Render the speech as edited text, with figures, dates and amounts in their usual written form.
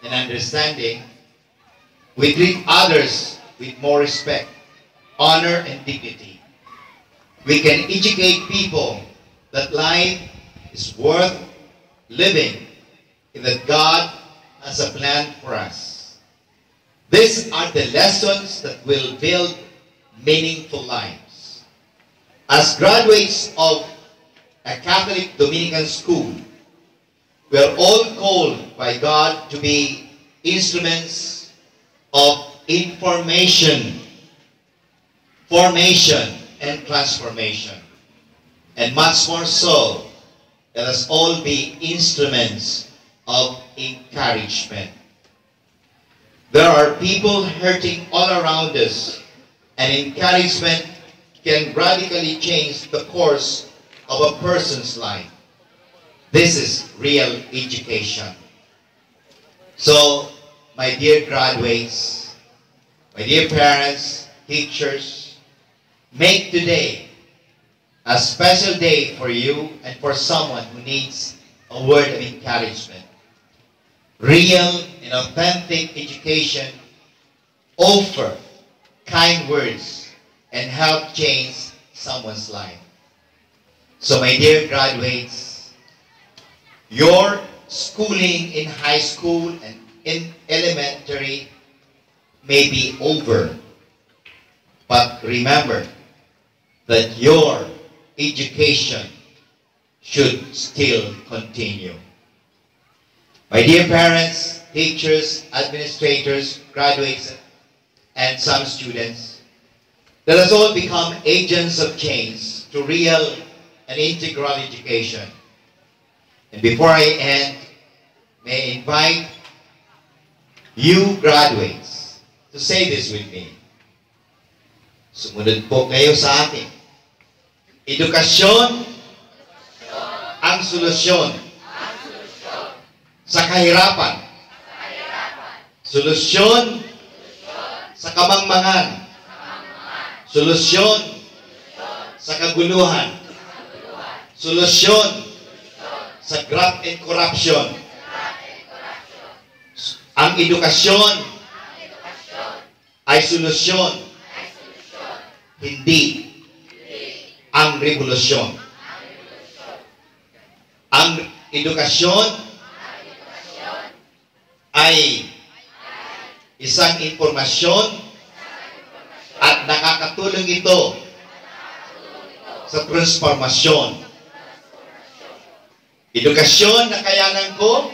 and understanding, we treat others with more respect, honor, and dignity. We can educate people that life is worth living and that God has a plan for us. These are the lessons that will build meaningful lives. As graduates of a Catholic Dominican school, we are all called by God to be instruments of information, formation, and transformation. And much more so, let us all be instruments of encouragement. There are people hurting all around us, and encouragement can radically change the course of a person's life. This is real education. So, my dear graduates, my dear parents, teachers, make today a special day for you and for someone who needs a word of encouragement. Real and authentic education offer kind words and help change someone's life. So my dear graduates, your schooling in high school and in elementary may be over, but remember that your education should still continue. My dear parents, teachers, administrators, graduates, and some students, let us all become agents of change to real and integral education. And before I end, may I invite you graduates to say this with me. Sumunod po kayo sa akin. Edukasyon ang solusyon sa kahirapan. Solusyon sa kamangmangan. Solusyon sa kaguluhan. Solusyon sa graft and corruption. Ang edukasyon ay solusyon, hindi ang revolusyon. Ang edukasyon ay isang impormasyon at nakakatulong ito sa transformasyon. Edukasyon na kayanan ko